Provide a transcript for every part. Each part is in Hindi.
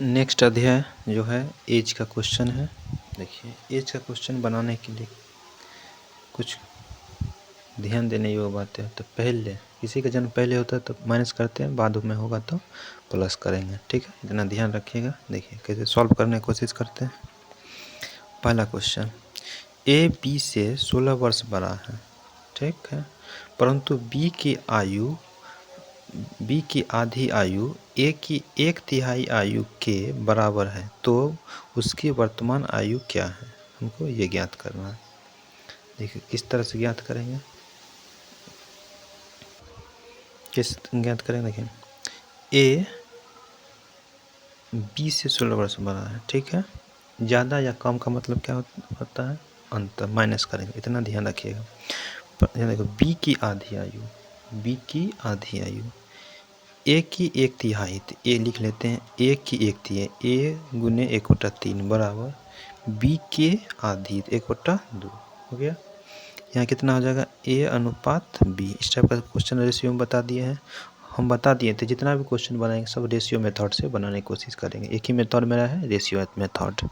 नेक्स्ट अध्याय जो है एज का क्वेश्चन है। देखिए, एज का क्वेश्चन बनाने के लिए कुछ ध्यान देने योग्य बातें हैं। तो पहले किसी का जन्म पहले होता है तो माइनस करते हैं, बाद में होगा तो प्लस करेंगे। ठीक है, इतना ध्यान रखिएगा। देखिए कैसे सॉल्व करने की कोशिश करते हैं। पहला क्वेश्चन, ए बी से 16 वर्ष बड़ा है, ठीक है, परंतु बी की आधी आयु ए की 1/3 आयु के बराबर है, तो उसकी वर्तमान आयु क्या है? हमको ये ज्ञात करना है। देखिए किस तरह से ज्ञात करेंगे, देखिए ए बी से 16 वर्ष बड़ा है, ठीक है। ज़्यादा या कम का मतलब क्या होता है? अंतर, माइनस करेंगे, इतना ध्यान रखिएगा। देखो बी की आधी आयु ए की 1/3, तो ए लिख लेते हैं, ए की 1/3, ए गुने 1/3 बराबर बी के आधी 1/2 हो गया। यहाँ कितना हो जाएगा? ए अनुपात बी। इस टाइप का क्वेश्चन रेशियो में बता दिए हैं, हम बता दिए थे जितना भी क्वेश्चन बनाएंगे सब रेशियो मेथड से बनाने की कोशिश करेंगे। एक ही मेथड मेरा है, रेशियो मेथड।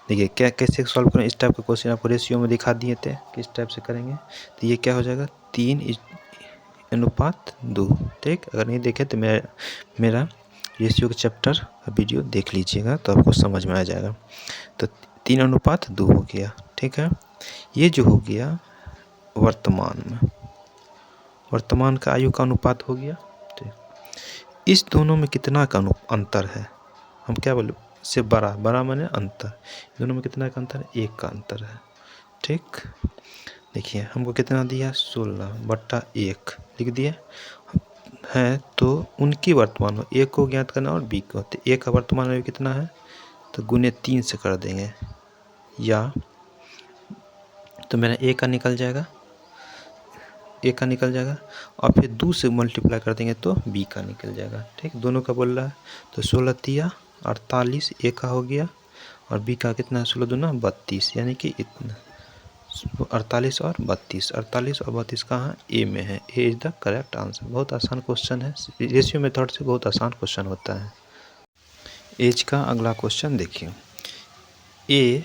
देखिए क्या कैसे सॉल्व करें, इस टाइप का क्वेश्चन आपको रेशियो में दिखा दिए थे, किस टाइप से करेंगे। तो ये क्या हो जाएगा? 3:2। ठीक, अगर नहीं देखे तो मेरा रेशियो के चैप्टर का वीडियो देख लीजिएगा तो आपको समझ में आ जाएगा। तो 3:2 हो गया, ठीक है। ये जो हो गया वर्तमान में, वर्तमान का आयु का अनुपात हो गया। ठीक, इस दोनों में कितना का अंतर है? हम क्या बोले, से बड़ा माने अंतर, दोनों में कितना का अंतर है? 1 का अंतर है। ठीक, देखिए हमको कितना दिया? 16/1 लिख दिया है। तो उनकी वर्तमान में ए को ज्ञात करना और बी को, तो ए का वर्तमान में कितना है तो गुने 3 से कर देंगे, या तो मेरा ए का निकल जाएगा, और फिर 2 से मल्टीप्लाई कर देंगे तो बी का निकल जाएगा। ठीक, दोनों का बोल रहा है। तो 16×3 = 48, ए का हो गया, और बी का कितना है? 16×2 = 32, यानी कि इतना 48 और 32। 48 और 32 कहाँ? ए में है। A is the correct answer. बहुत आसान क्वेश्चन है, रेशियो मेथड से बहुत आसान क्वेश्चन होता है। एज का अगला क्वेश्चन देखिए, ए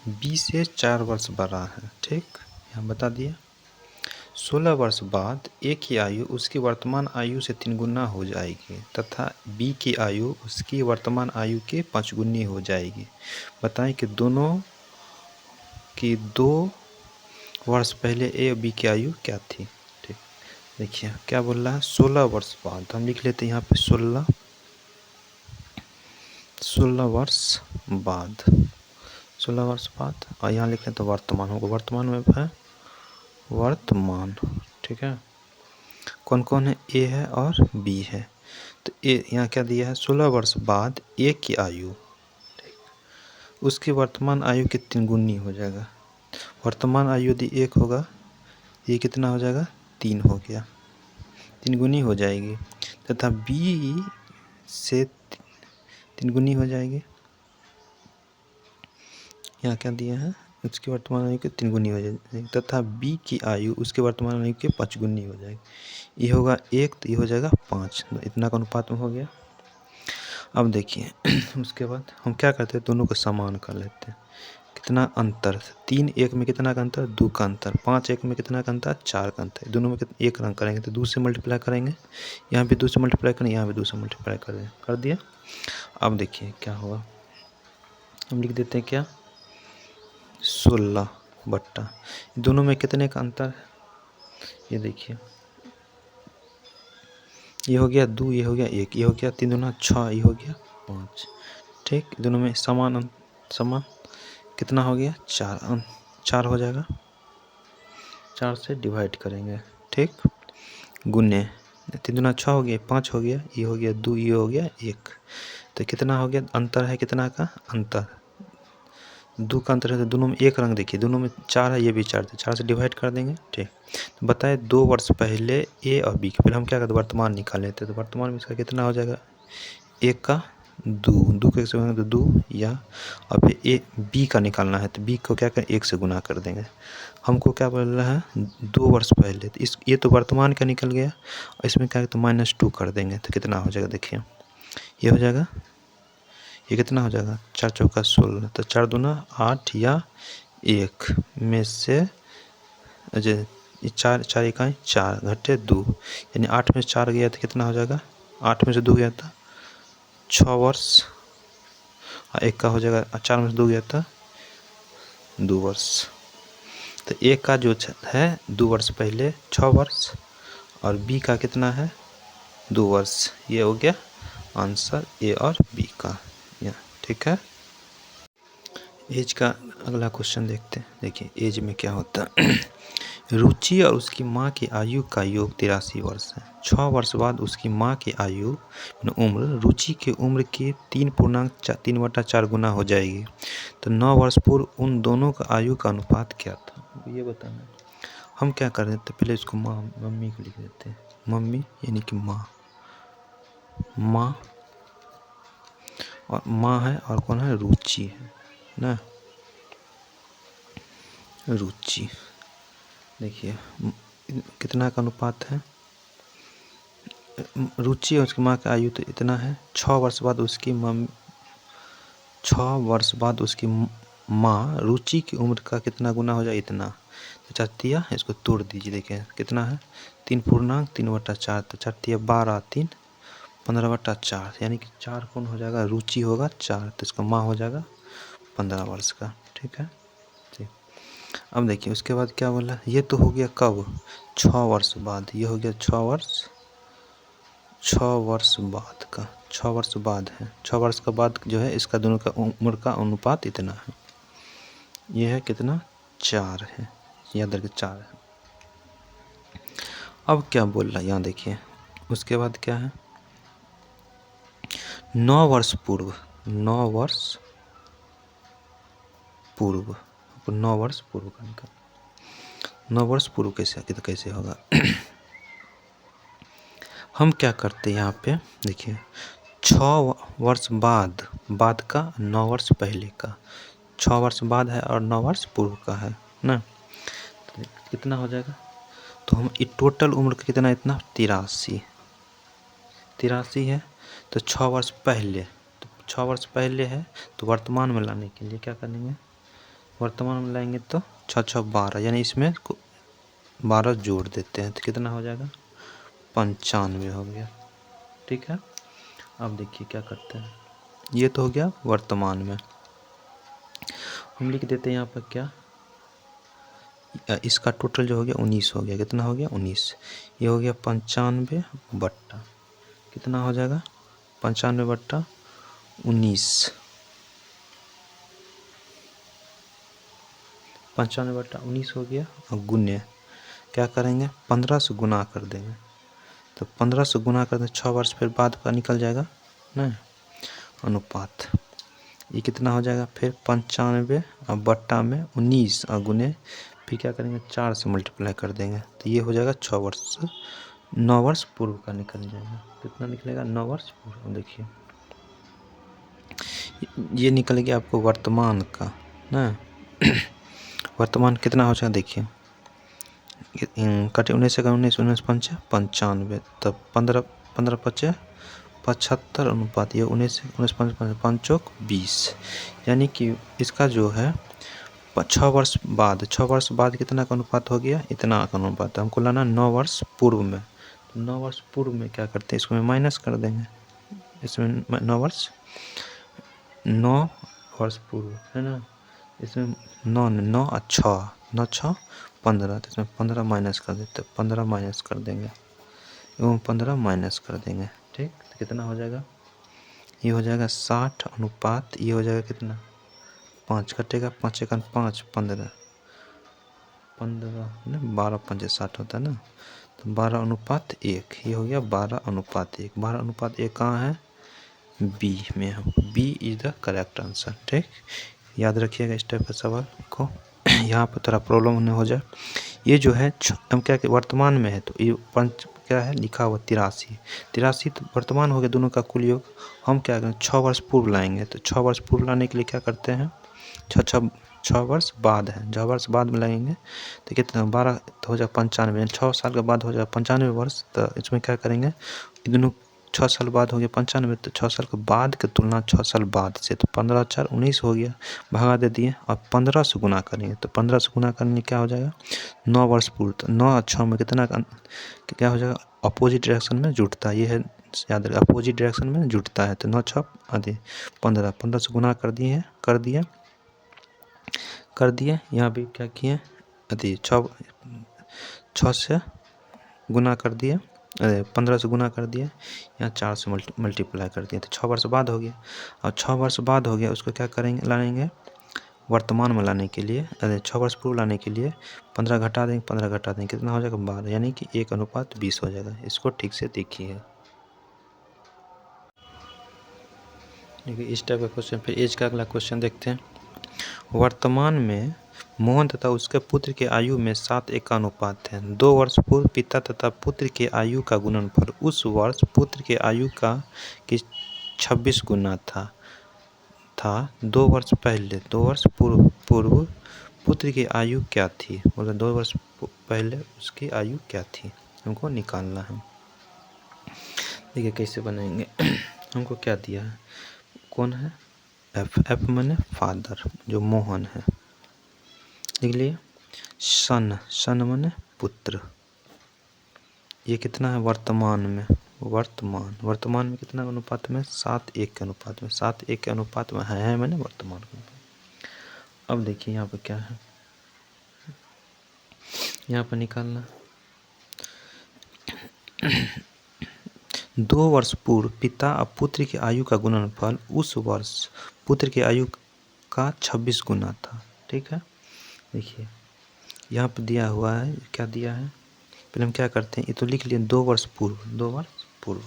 बी से 4 वर्ष बड़ा है, ठीक, यहाँ बता दिया। 16 वर्ष बाद ए की आयु उसकी वर्तमान आयु से 3 गुना हो जाएगी, तथा बी की आयु उसकी वर्तमान आयु के 5 गुनी हो जाएगी। बताएं कि दोनों की 2 वर्ष पहले ए और बी की आयु क्या थी। ठीक, देखिए क्या बोल रहा है? 16 वर्ष बाद, हम लिख लेते हैं यहाँ पे 16 वर्ष बाद, 16 वर्ष बाद, और यहाँ लिख लेते हैं वर्तमान, होगा वर्तमान में है वर्तमान। ठीक है, कौन कौन है? ए है और बी है। तो ए यहाँ क्या दिया है? 16 वर्ष बाद ए की आयु, उसकी वर्तमान आयु की 3 गुनी हो जाएगा। वर्तमान आयु यदि 1 होगा, ये कितना हो जाएगा? 3 हो गया, 3 गुनी हो जाएगी, तथा बी से 3 गुनी हो जाएगी। यहाँ क्या दिया है? उसकी वर्तमान आयु के 3 गुनी हो जाएगी, तथा बी की आयु उसके वर्तमान आयु के 5 गुनी हो जाएगी। ये होगा 1, तो ये हो जाएगा 5, इतना का अनुपात में हो गया। अब देखिए उसके बाद हम क्या करते हैं? दोनों को समान कर लेते हैं। कितना अंतर? 3:1 में कितना का अंतर? 2 का अंतर। 5:1 में कितना का अंतर? 4 का अंतर। दोनों में 1 रंग करेंगे तो 2 से मल्टीप्लाई करेंगे, यहाँ भी 2 से मल्टीप्लाई करेंगे, यहाँ भी 2 से मल्टीप्लाई करेंगे, कर दिया। अब देखिए क्या होगा, हम लिख देते हैं क्या? 16 बट्टा, दोनों में कितने का अंतर है? ये देखिए, ये हो गया 2, ये हो गया 1, ये हो गया 3 दूना 6, ये हो गया 5। ठीक, दोनों में समान कितना हो गया? 4 हो जाएगा, 4 से डिवाइड करेंगे। ठीक, गुने 3 दूना 6 हो गया, 5 हो गया, ये हो गया 2, ये हो गया 1, तो कितना हो गया? अंतर है कितना का? अंतर 2 का अंतर है, तो दोनों में 1 रंग। देखिए दोनों में 4 है, ये भी 4 है, 4 से डिवाइड कर देंगे। ठीक, तो बताए 2 वर्ष पहले ए और बी के, पहले हम क्या करते? वर्तमान निकाल लेते, तो वर्तमान में इसका कितना हो जाएगा? 1 का 2 के से तो 2, या अब ए बी का निकालना है, तो बी को क्या करें? 1 से गुना कर देंगे। हमको क्या बोल रहा है? 2 वर्ष पहले, तो ये तो वर्तमान का निकल गया, और इसमें क्या है तो -2 कर देंगे, तो कितना हो जाएगा? देखिए ये हो जाएगा, ये कितना हो जाएगा, 4 चौका 16, तो 4 दूना 8 या 1 में से ये 4 इकाई 4 घटे 2, यानी 8 में से 4 गया तो कितना हो जाएगा, 8 में से 2 गया था 6 वर्ष, 1 का हो जाएगा 4 में से 2 गया था 2 वर्ष। तो ए का जो है 2 वर्ष पहले 6 वर्ष और बी का कितना है 2 वर्ष। ये हो गया आंसर ए और बी का। ठीक है। एज का अगला क्वेश्चन देखते हैं। देखिए एज में क्या होता है। रुचि और उसकी माँ की आयु का योग 83 वर्ष है। 6 वर्ष बाद उसकी माँ की आयु उम्र रुचि की उम्र के 3.4 गुना हो जाएगी। तो 9 वर्ष पूर्व उन दोनों का आयु का अनुपात क्या था, ये बताना। हम क्या कर देते हैं, पहले इसको मम्मी को लिख देते हैं। मम्मी यानी कि माँ और माँ है और कौन है, रुचि है ना, रुचि। देखिए कितना का अनुपात है, रुचि और उसकी माँ की आयु तो इतना है। 6 वर्ष बाद उसकी माँ रुचि की उम्र का कितना गुना हो जाए, इतना। तो चातिया इसको तोड़ दीजिए। देखिए कितना है, 3.3/4, तो चातिया 12 3 15/4, यानी कि 4 कौन हो जाएगा, रुचि होगा 4, तो इसका माँ हो जाएगा 15 वर्ष का। ठीक है। ठीक। अब देखिए उसके बाद क्या बोला, ये तो हो गया कब, 6 वर्ष बाद। ये हो गया 6 वर्ष बाद का, 6 वर्ष बाद है। 6 वर्ष के बाद जो है इसका दोनों का उम्र का अनुपात इतना है। ये है कितना, 4 है, याद रखिए 4 है। अब क्या बोल रहा है यहाँ देखिए, उसके बाद क्या है, 9 वर्ष पूर्व, 9 वर्ष पूर्व का निकाल। 9 वर्ष पूर्व कैसे होगा। हम क्या करते हैं यहाँ पे, देखिए 6 वर्ष बाद का 9 वर्ष पहले का, 6 वर्ष बाद है और 9 वर्ष पूर्व का है ना, तो कितना हो जाएगा। तो हम टोटल उम्र का कितना, इतना 83 है। तो 6 वर्ष पहले, तो 6 वर्ष पहले है, तो वर्तमान में लाने के लिए क्या करेंगे, वर्तमान में लाएंगे तो 6 6 12, यानी इसमें 12 जोड़ देते हैं, तो कितना हो जाएगा, 95 हो गया। ठीक है। अब देखिए क्या करते हैं, ये तो हो गया वर्तमान में। हम लिख देते हैं यहाँ पर क्या, इसका टोटल जो हो गया 19 हो गया। कितना हो गया, 19। ये हो गया 95 बट्टा कितना हो जाएगा, 95 बट्टा 19, 95 बट्टा 19 हो गया। और गुने क्या करेंगे, 15 से गुना कर देंगे। तो 15 से गुना कर दें, 6 वर्ष फिर बाद का निकल जाएगा ना अनुपात। ये कितना हो जाएगा, फिर 95 और बट्टा में 19 और गुने फिर क्या करेंगे, 4 से मल्टीप्लाई कर देंगे। तो ये हो जाएगा 9 वर्ष पूर्व का निकल जाएगा। कितना निकलेगा, 9 वर्ष पूर्व। देखिए ये निकल गया आपको वर्तमान का ना। वर्तमान कितना हो जाएगा, देखिए कटे 19 का 19 19 5 95, तब 15 15 5 75 अनुपात, ये 19 19 5 5 20, यानी कि इसका जो है 6 वर्ष बाद कितना का अनुपात हो गया, इतना का अनुपात। हमको लाना 9 वर्ष पूर्व में। 9 वर्ष पूर्व में क्या करते हैं, इसको माइनस कर देंगे। इसमें 9 वर्ष पूर्व है ना, इसमें 9 और 6 9 6 15, तो इसमें 15 माइनस कर देते, 15 माइनस कर देंगे एवं 15 माइनस कर देंगे। ठीक, तो कितना हो जाएगा, ये हो जाएगा 60 अनुपात, ये हो जाएगा कितना, 5 कटेगा, 5 1 5 15 ना, 12 5 60 होता है ना, तो 12 अनुपात 1, ये हो गया 12 अनुपात 1। 12 अनुपात 1 कहाँ है, बी में है। B is the correct answer. ठीक, याद रखिएगा इस टाइप का सवाल को। यहाँ पर थोड़ा प्रॉब्लम नहीं हो जाए। ये जो है हम क्या वर्तमान में है, तो ये क्या है लिखा हुआ 83 तो वर्तमान हो गया दोनों का कुल योग। हम क्या करें, 6 वर्ष पूर्व लाएंगे। तो 6 वर्ष पूर्व लाने के लिए क्या करते हैं, 6 वर्ष बाद है, 6 वर्ष बाद में लगेंगे तो कितना 12 तो हो जाएगा 95, 6 साल के बाद हो जाएगा 95 वर्ष। तो इसमें क्या करेंगे, दोनों 6 साल बाद हो गया 95, तो 6 साल के बाद की तुलना 6 साल बाद से, तो 15 4 19 हो गया, भगा दे दिए। अब 15 से गुना करेंगे, तो 15 से गुना करने क्या हो जाएगा 9 वर्ष पूर्व, तो 9 और 6 में कितना क्या हो जाएगा, अपोजिट डायरेक्शन में जुटता है, ये है याद रखिए, अपोजिट डायरेक्शन में जुटता है, तो 9 6 अधिक 15, 15 से गुना कर दिए यहाँ भी क्या किए अधिक 6 से गुना कर दिए, 15 से गुना कर दिए, यहाँ 4 से मल्टीप्लाई कर दिए, तो 6 वर्ष बाद हो गया। और 6 वर्ष बाद हो गया, उसको क्या करेंगे, लाएंगे वर्तमान में लाने के लिए, 6 वर्ष पूर्व लाने के लिए 15 घटा देंगे, 15 घटा देंगे, कितना हो जाएगा 12, यानी कि 1:20 हो जाएगा। इसको ठीक से देखिए। देखिए इस टाइप का क्वेश्चन। फिर एज का अगला क्वेश्चन देखते हैं। वर्तमान में मोहन तथा उसके पुत्र के आयु में 7 एक का अनुपात है। 2 वर्ष पूर्व पिता तथा पुत्र के आयु का गुणनफल उस वर्ष पुत्र के आयु का 26 गुना था। 2 वर्ष पहले, 2 वर्ष पूर्व पुत्र की आयु क्या थी, मतलब 2 वर्ष पहले उसकी आयु क्या थी, हमको निकालना है। देखिए कैसे बनाएंगे। हमको क्या दिया है, कौन है, एफ माने फादर, जो मोहन है, लिख लिए। सन माने पुत्र, ये कितना है वर्तमान में, वर्तमान में कितना अनुपात में, 7 1 के अनुपात में, 7 1 के अनुपात में है मैंने वर्तमान के अनुपात। अब देखिए यहाँ पे क्या है, यहाँ पर निकालना 2 वर्ष पूर्व पिता और पुत्र की आयु का गुणनफल उस वर्ष पुत्र की आयु का 26 गुना था। ठीक है, देखिए यहाँ पर दिया हुआ है, क्या दिया है, पहले हम क्या करते हैं, ये तो लिख लिए 2 वर्ष पूर्व, 2 वर्ष पूर्व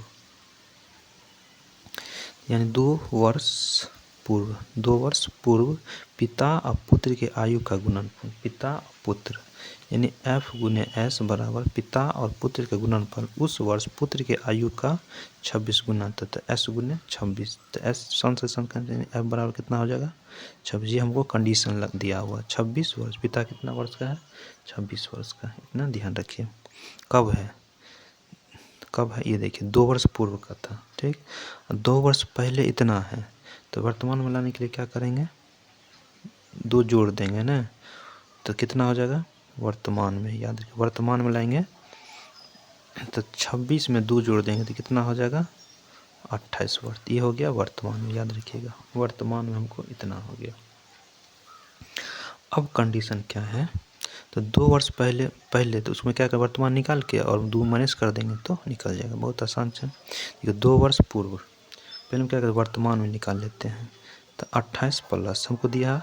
यानी 2 वर्ष पूर्व पिता और पुत्र के आयु का गुणनफल, पिता और पुत्र यानी F गुने S बराबर पिता और पुत्र के गुणनफल उस वर्ष पुत्र के आयु का 26 गुना था, तो S गुने 26, तो S सन से सन F बराबर कितना हो जाएगा 26। ये हमको कंडीशन लग दिया हुआ 26 वर्ष, पिता कितना वर्ष का है 26 वर्ष का, इतना ध्यान रखिए। कब है ये देखिए 2 वर्ष पूर्व का था। ठीक, 2 वर्ष पहले इतना है, तो वर्तमान में लाने के लिए क्या करेंगे, 2 जोड़ देंगे ना, तो कितना हो जाएगा वर्तमान में, याद रखिए वर्तमान में लाएंगे तो 26 में 2 जोड़ देंगे तो कितना हो जाएगा 28 वर्ष, ये हो गया वर्तमान में, याद रखिएगा वर्तमान में हमको इतना हो गया। अब कंडीशन क्या है, तो 2 वर्ष पहले तो उसमें क्या कर वर्तमान निकाल के और 2 माइनस कर देंगे तो निकल जाएगा, बहुत आसान से। देखिए 2 वर्ष पूर्व पहले हम क्या करें वर्तमान में निकाल लेते हैं, तो 28 प्लस हमको दिया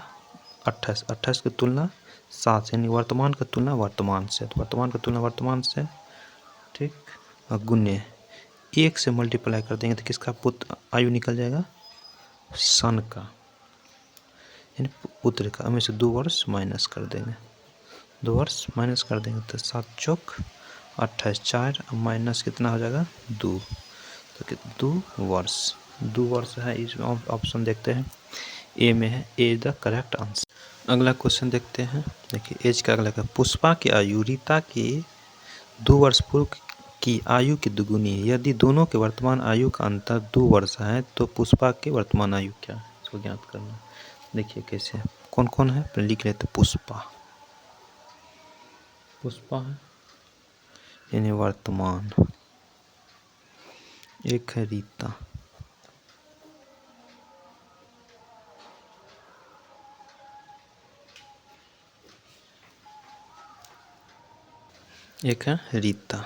28 की तुलना 7 यानी वर्तमान की तुलना वर्तमान से, तो वर्तमान की तुलना वर्तमान से, ठीक, और गुने 1 से मल्टीप्लाई कर देंगे तो किसका पुत्र आयु निकल जाएगा, सन का यानी पुत्र का, हमें से 2 वर्ष माइनस कर देंगे, 2 वर्ष माइनस कर देंगे तो 7 चौक 28, 4 माइनस कितना हो जाएगा 2, तो 2 वर्ष है। इस ऑप्शन देखते हैं ए में है, A is the correct answer. अगला क्वेश्चन देखते हैं। देखिए एज का अगला का, पुष्पा की आयु रीता के 2 वर्ष पूर्व की आयु की दुगुनी है। यदि दोनों के वर्तमान आयु का अंतर 2 वर्ष है तो पुष्पा के वर्तमान आयु क्या है, इसको ज्ञात करना। देखिए कैसे, कौन कौन है, पहले लिख लेते। पुष्पा है यानी वर्तमान, एक है रीता, एक है रीता।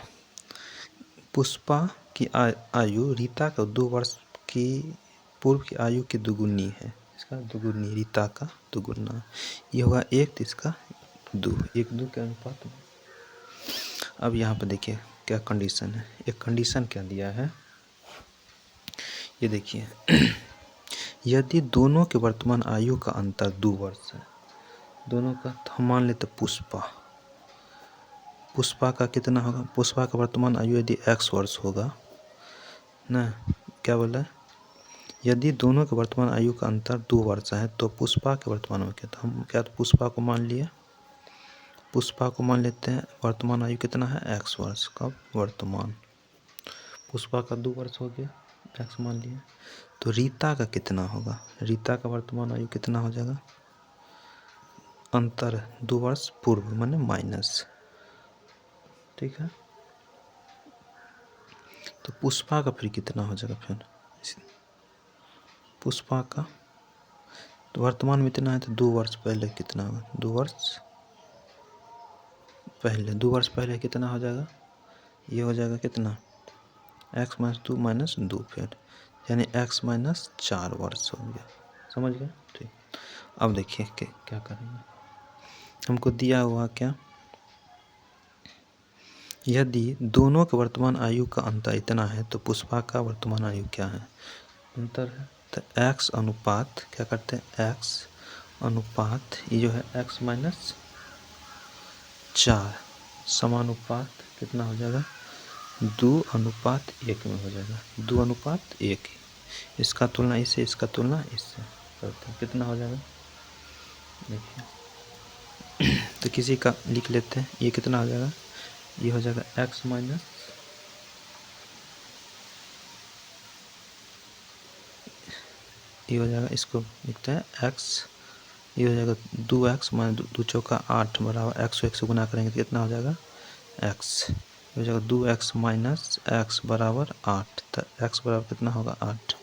पुष्पा की आयु रीता का 2 वर्ष की पूर्व की आयु की दुगुनी है, इसका दुगुनी, रीता का दुगुना, ये होगा 1 तो इसका 2, 1 2 के अनुपात में। अब यहाँ पर देखिए क्या कंडीशन है, एक कंडीशन क्या दिया है, ये देखिए यदि दोनों के वर्तमान आयु का अंतर 2 वर्ष है, दोनों का, तो हम मान लेते पुष्पा का कितना होगा, पुष्पा का वर्तमान आयु यदि x वर्ष होगा ना, क्या बोला, यदि दोनों के वर्तमान आयु का अंतर 2 वर्ष है तो पुष्पा के वर्तमान में क्या, तो हम क्या, तो पुष्पा को मान लेते हैं वर्तमान आयु कितना है x वर्ष, कब वर्तमान पुष्पा का 2 वर्ष हो गया, एक्स मान लिया। तो रीता का कितना होगा? रीता का वर्तमान आयु कितना हो जाएगा? अंतर 2 वर्ष पूर्व माने माइनस, ठीक है। तो पुष्पा का फिर कितना हो जाएगा? फिर पुष्पा का तो वर्तमान में इतना है, तो 2 वर्ष पहले कितना होगा? 2 वर्ष पहले, 2 वर्ष पहले कितना हो जाएगा? ये हो जाएगा कितना? एक्स माइनस 2 माइनस 2, फिर यानी एक्स माइनस 4 वर्ष हो गया। समझ गए? ठीक। अब देखिए क्या करेंगे। हमको दिया हुआ क्या, यदि दोनों के वर्तमान आयु का अंतर इतना है तो पुष्पा का वर्तमान आयु क्या है? अंतर है तो x अनुपात क्या करते हैं? x अनुपात ये जो है x माइनस 4 समानुपात कितना हो जाएगा? 2:1 में हो जाएगा। 2:1, इसका तुलना इससे, इसका तुलना इससे करते हैं, कितना हो जाएगा? देखिए तो किसी का लिख लेते हैं, ये कितना हो जाएगा? ये हो जाएगा x माइनस, ये हो जाएगा, इसको लिखते हैं x, ये हो जाएगा 2x माइनस 2 चौका 8 बराबर x से गुना करेंगे तो कितना हो जाएगा? x हो जाएगा 2x माइनस x बराबर 8। तो x बराबर कितना होगा? 8।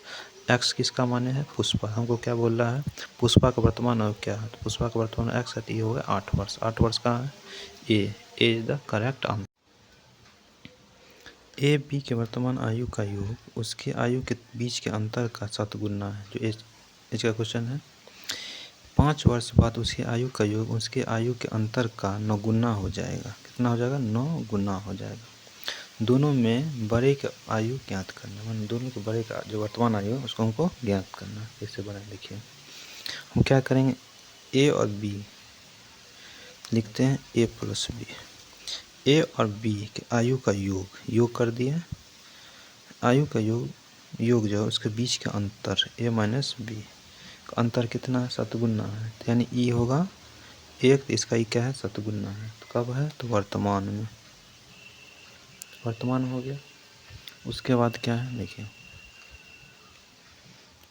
x किसका माने है? पुष्पा। हमको क्या बोल रहा है? पुष्पा का वर्तमान आयु क्या है? तो पुष्पा का वर्तमान x है, ये हो गया 8 वर्ष। 8 वर्ष कहाँ है? A is the correct answer. A B के वर्तमान आयु का योग उसके आयु के बीच के अंतर का शतगुना है, जो एज का क्वेश्चन है। 5 वर्ष बाद उसकी आयु का योग उसके आयु के अंतर का 9 गुना हो जाएगा। कितना हो जाएगा? 9 गुना हो जाएगा। दोनों में बड़े का आयु ज्ञात करना, मतलब दोनों के बड़े का जो वर्तमान आयु है उसको हमको ज्ञात करना है। कैसे बनाए देखिए, हम क्या करेंगे? ए और बी लिखते हैं, ए प्लस बी। ए और बी के आयु का योग कर दिए। आयु का योग जो है उसके बीच का अंतर ए माइनस बी, अंतर कितना है? शतगुना है, तो यानी ई होगा 1, तो इसका ई क्या है? शतगुना है। तो कब है? तो वर्तमान में, वर्तमान हो गया। उसके बाद क्या है देखिए,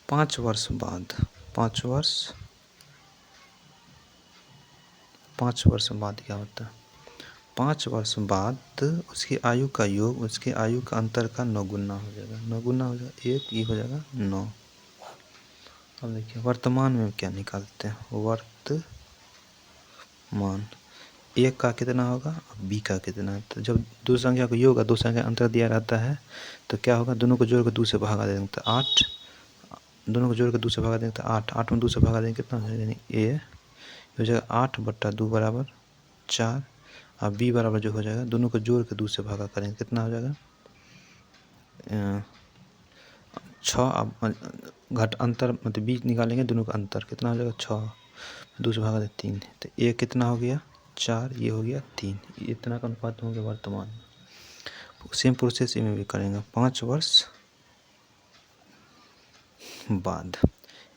5 वर्ष बाद, 5 वर्ष बाद क्या होता है? 5 वर्ष बाद उसकी आयु का योग उसके आयु का अंतर का 9 गुना हो जाएगा। 9 गुना हो जाएगा 1, ये हो जाएगा 9। अब देखिए वर्तमान में क्या निकालते हैं? वर्तमान एक का कितना होगा और बी का कितना है? तो जब दो संख्या को योग और दो संख्या अंतर दिया रहता है तो क्या होगा? दोनों को जोड़ कर 2 से भागा देंगे तो 8, दोनों को जोड़ कर 2 से भागा देंगे तो 8, 8 में 2 से भागा देंगे कितना हो जाएगा? यानी ए हो जाएगा 8/2 बराबर 4, और बी बराबर जो हो जाएगा दोनों को जोड़ कर 2 से भागा करेंगे कितना हो जाएगा? 6। घट अंतर मतलब बीच निकालेंगे, दोनों का अंतर कितना हो जाएगा? 6, 2 से भागा दे 3, तो ए कितना हो गया? 4, ये हो गया 3। इतना का अनुपात हो गया वर्तमान। सेम प्रोसेस में भी करेंगे। 5 वर्ष बाद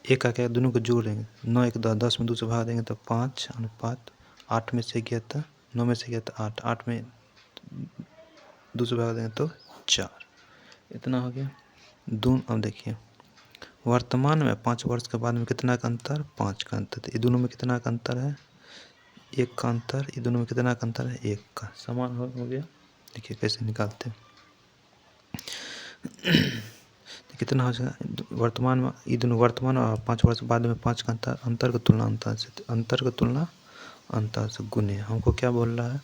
एक का क्या, दोनों को जोड़ देंगे, 9 1 10, 10 में 2 से भाग देंगे तो 5:8 में से गया था 9 में से गया था 8, 8 में 2 से भाग देंगे तो 4, इतना हो गया। अब देखिए वर्तमान में 5 वर्ष के बाद में कितना का अंतर? 5 का अंतर। तो ये दोनों में कितना का अंतर है? 1 का अंतर। ये दोनों में कितना का अंतर है? 1 का। समान हो गया। देखिए कैसे निकालते हैं। कितना हो जाएगा? वर्तमान में ये दोनों वर्तमान और 5 वर्ष बाद में 5 का अंतर का तुलना अंतर से गुने। हमको क्या बोल रहा है?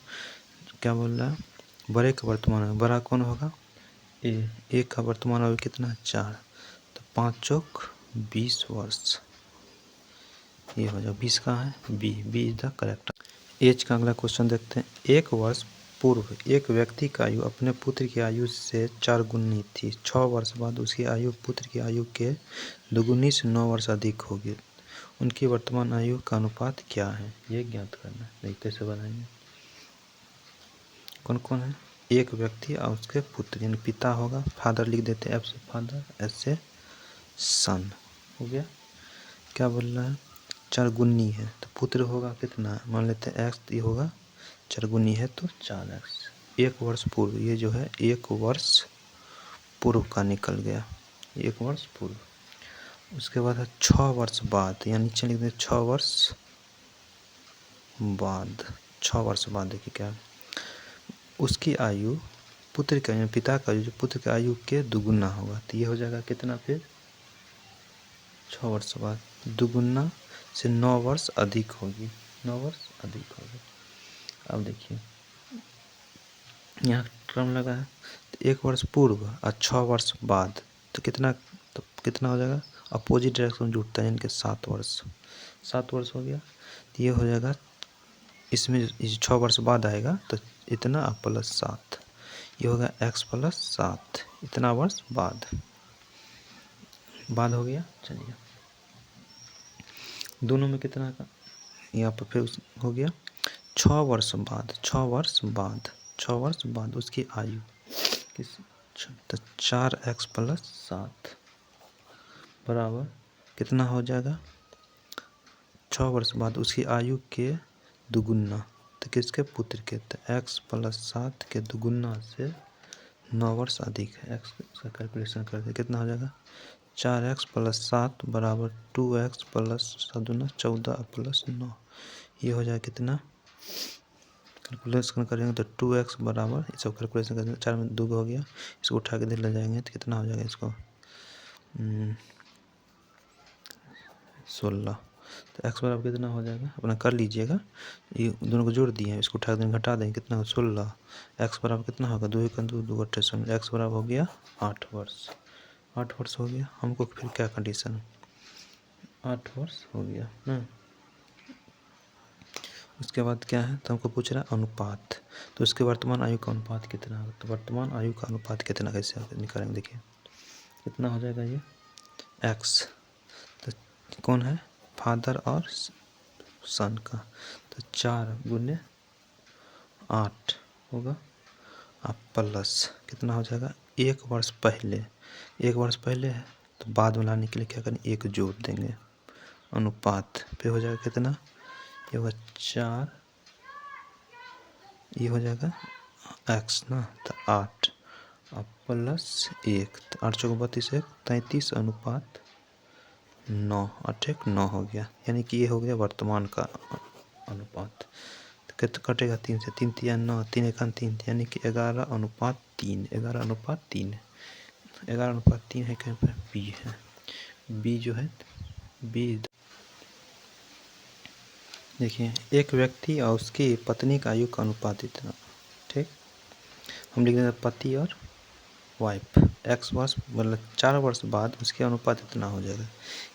बड़े का वर्तमान है, बड़ा कौन होगा? ए का वर्तमान होगा कितना? 4, तो 5 चौक 20 वर्ष, ये हो जाएगा 20 कहाँ है? B is the correct. Age का अगला क्वेश्चन देखते हैं। 1 वर्ष पूर्व एक व्यक्ति की आयु अपने पुत्र की आयु से 4 गुनी थी। 6 वर्ष बाद उसकी आयु पुत्र की आयु के 2 गुनी से 9 वर्ष अधिक होगी। उनकी वर्तमान आयु का अनुपात क्या है? ये ज्ञात करना है। देखते कैसे बनाएंगे। कौन कौन है? एक व्यक्ति और उसके पुत्र, यानी पिता होगा, फादर लिख देते हैं, एफ से फादर, एस से सन, हो गया। क्या बोल रहा है? 4 गुनी है तो पुत्र होगा कितना? मान लेते हैं एक्स, ये होगा 4 गुनी है तो 4x। 1 वर्ष पूर्व, ये जो है 1 वर्ष पूर्व का निकल गया, 1 वर्ष पूर्व। उसके बाद है 6 वर्ष बाद, यहाँ नीचे लिख दें 6 वर्ष बाद। 6 वर्ष बाद देखिए क्या है, उसकी आयु पुत्र का यानी पिता का जो पुत्र की आयु के दुगुना होगा। तो ये हो जाएगा कितना फिर 6 वर्ष बाद दुगुना से 9 वर्ष अधिक होगी, 9 वर्ष अधिक होगी। अब देखिए यहाँ क्रम लगा है, तो 1 वर्ष पूर्व और 6 वर्ष बाद, तो कितना हो जाएगा, अपोजिट डायरेक्शन जुड़ता है, यानी कि 7 वर्ष, 7 वर्ष हो गया। तो ये हो जाएगा, इसमें 6 वर्ष बाद आएगा तो इतना प्लस 7, ये होगा x प्लस 7, इतना वर्ष बाद हो गया। चलिए दोनों में कितना का, यहाँ पर फिर हो गया 6 वर्ष बाद, 6 वर्ष बाद उसकी आयु किस, तो 4x प्लस 7 बराबर कितना हो जाएगा, 6 वर्ष बाद उसकी आयु के दुगुना, तो किसके, पुत्र के, तो x प्लस 7 के दुगुना से 9 वर्ष अधिक है। x का कैलकुलेशन करते कितना हो जाएगा, 4x प्लस 7 बराबर 2x प्लस 14 प्लस 9, ये हो जाएगा कितना, कैलकुलेशन करेंगे तो 2x बराबर, ये सब कैलकुलेशन करेंगे, 4 में 2 हो गया, इसको उठा के इधर ले जाएंगे तो कितना हो जाएगा, इसको 16, तो x बराबर कितना हो जाएगा, अपना कर लीजिएगा, ये दोनों को जोड़ दिए हैं, इसको उठा देंगे घटा देंगे, कितना हो 16, x बराबर कितना होगा, 2 1 2 2 8 x बराबर हो गया 8 वर्ष, 8 वर्ष हो गया। हमको फिर क्या कंडीशन, 8 वर्ष हो गया ना। उसके बाद क्या है, तो हमको पूछ रहा है अनुपात, तो उसके वर्तमान आयु का अनुपात कितना है, तो वर्तमान आयु का अनुपात कितना, कैसे निकालेंगे, देखिए कितना हो जाएगा ये x, तो कौन है, फादर और सन का, तो 4 गुने 8 होगा, आप प्लस कितना हो जाएगा, 1 वर्ष पहले, 1 वर्ष पहले है तो बाद में लाने के लिए क्या करें, 1 जोड़ देंगे, अनुपात पे हो जाएगा कितना, ये होगा 4, ये हो जाएगा x ना, तो 8 अब प्लस 1, तो 8 चौक 32 1 33 अनुपात 9, 8 1 9 हो गया, यानी कि ये हो गया वर्तमान का अनुपात। तो कटेगा 3 से, 3 3 9, 3 1 3, यानी कि 11 अनुपात 3, 11 अनुपात 3 है, 11 अनुपात 3 है, कहीं पर बी है, बी जो है बी। देखिए एक व्यक्ति और उसकी पत्नी का आयु का अनुपात इतना, ठीक, हम लिख देंगे पति और वाइफ, x वर्ष मतलब 4 वर्ष बाद उसके अनुपात इतना हो जाएगा।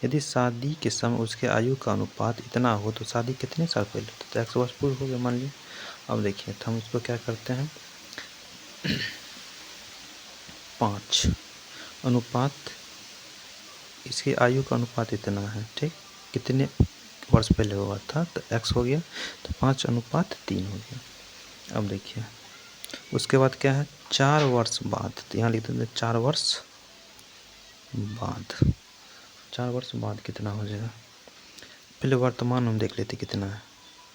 यदि शादी के समय उसके आयु का अनुपात इतना हो तो शादी कितने साल पहले, तो x वर्ष पूर्व हो गया मान लीजिए। अब देखिए तो हम इसको क्या करते हैं 5 अनुपात, इसकी आयु का अनुपात इतना है, ठीक, कितने वर्ष पहले हुआ था, तो x हो गया, तो 5 अनुपात 3 हो गया। अब देखिए उसके बाद क्या है 4 वर्ष बाद, तो यहाँ लिख देते 4 वर्ष बाद, 4 वर्ष बाद कितना हो जाएगा, पहले वर्तमान हम देख लेते कितना है,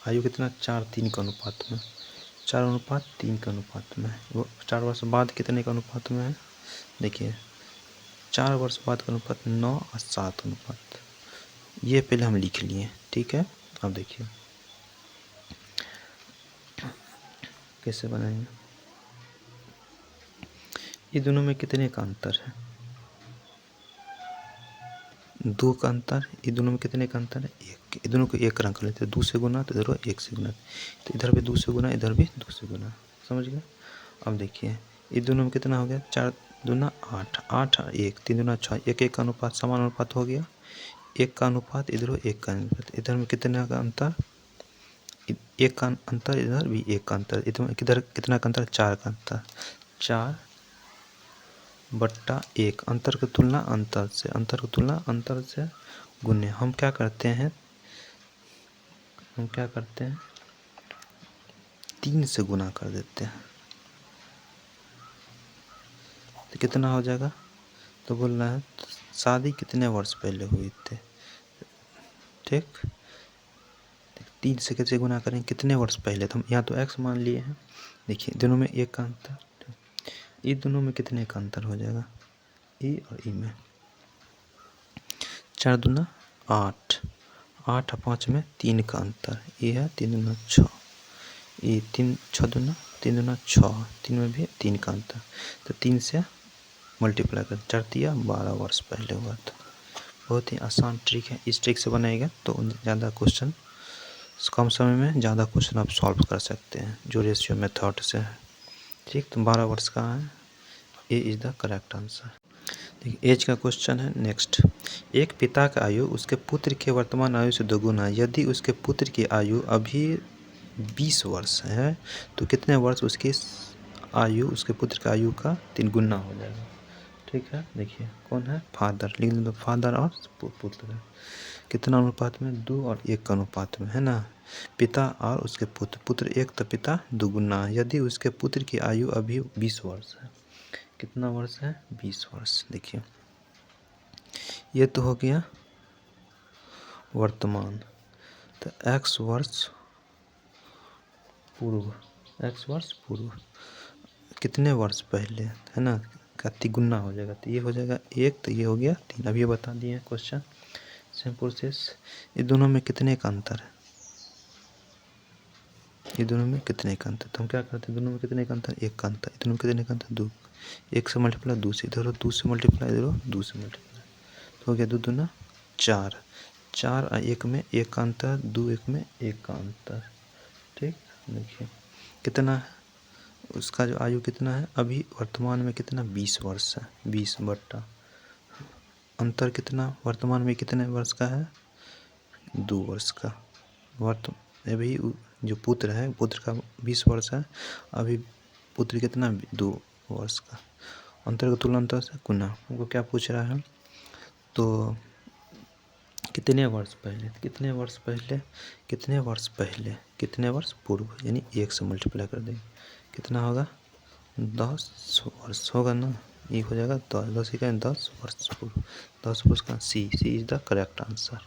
आयु कितना 4 3 के अनुपात में, 4 अनुपात 3 के अनुपात में, वो 4 वर्ष बाद कितने के अनुपात में है, देखिए 4 वर्ष बाद का अनुपात 9 और 7 अनुपात, ये पहले हम लिख लिए, ठीक है। अब देखिए कैसे बनाएंगे, ये दोनों में कितने का अंतर है, 2 का अंतर, ये दोनों में कितने का अंतर है 1, ये दोनों को 1 रंग कर लेते हैं, 2 से गुना तो इधर 1 से गुना, तो इधर भी 2 से गुना, इधर भी 2 से गुना, समझ गए। अब देखिए ये दोनों में कितना हो गया 4 दूना 8, 8 1 3 दूना 6, 1 1 का अनुपात समान अनुपात हो गया, 1 का अनुपात इधर 1 का अनुपात, इधर में कितने का अंतर, 1 का अंतर, इधर भी 1 का अंतर, इधर कितना का अंतर 4 का अंतर, 4 बट्टा 1, अंतर की तुलना अंतर से, अंतर की तुलना अंतर से गुने, हम क्या करते हैं 3 से गुना कर देते हैं, तो कितना हो जाएगा, तो बोल रहा है शादी कितने वर्ष पहले हुई थे, ठीक, 3 से कैसे गुना करें कितने वर्ष पहले, तो हम यहाँ तो x मान लिए हैं, देखिए दोनों में 1 का अंतर, ये दोनों में कितने का अंतर हो जाएगा, ई और ई में 4 दूना 8, 8 और 5 में 3 का अंतर, ये है 3 दूना 6, ये 3 6 दूना 3 दूना 6, 3 में भी 3 का अंतर, तो 3 से मल्टीप्लाई कर 4 तिया 12 वर्ष पहले हुआ था। बहुत ही आसान ट्रिक है, इस ट्रिक से बनाएगा तो ज़्यादा क्वेश्चन कम समय में ज़्यादा क्वेश्चन आप सॉल्व कर सकते हैं, जो रेशियो मेथड से है। ठीक, तो 12 वर्ष का है, A is the correct answer. देखिए एज का क्वेश्चन है नेक्स्ट। एक पिता का आयु उसके पुत्र के वर्तमान आयु से दोगुना, यदि उसके पुत्र की आयु अभी 20 वर्ष है तो कितने वर्ष उसकी आयु उसके पुत्र की आयु का 3 गुना हो जाएगा। ठीक है, देखिए कौन है, फादर, लिख दो फादर और पुत्र है। कितना अनुपात में, 2 और 1 का अनुपात में, है ना। पिता और उसके पुत्र, पुत्र 1 तो पिता दुगुना, यदि उसके पुत्र की आयु अभी 20 वर्ष है। कितना वर्ष है, 20 वर्ष। देखिए ये तो हो गया वर्तमान, तो x वर्ष पूर्व, x वर्ष पूर्व कितने वर्ष पहले, है ना, का तिगुना हो जाएगा, तो ये हो जाएगा 1, तो ये हो गया 3। अब ये बता दिए क्वेश्चन, सेम प्रोसेस। ये दोनों में कितने का अंतर है, ये दोनों में कितने का अंतर, तो हम क्या करते हैं, दोनों में कितने का अंतर, 1 का अंतर, दोनों में कितने का अंतर, 2, 1 से मल्टीप्लाई 2 से, इधर 2 से मल्टीप्लाई, इधर 2 से मल्टीप्लाई, तो हो गया 2 दूना 4, 4 और 1 में 1 का अंतर, 2 1 में 1 का अंतर। ठीक, देखिए कितना है उसका जो आयु कितना है अभी वर्तमान में, कितना 20 वर्ष है, 20 बट्टा अंतर कितना वर्तमान में कितने वर्ष का है, 2 वर्ष का। अभी जो पुत्र है, पुत्र का 20 वर्ष है, अभी पुत्र कितना 2 वर्ष का, अंतर का तुलनांतर से गुना। हमको क्या पूछ रहा है, तो कितने वर्ष पहले, कितने वर्ष पहले, कितने वर्ष पहले, कितने वर्ष पूर्व, यानी 1 से मल्टीप्लाई कर देंगे, कितना होगा 10 वर्ष होगा ना, ये हो जाएगा 10, 10 का 10 वर्ष पूर्व, 10 वर्ष का सी इज द करेक्ट आंसर।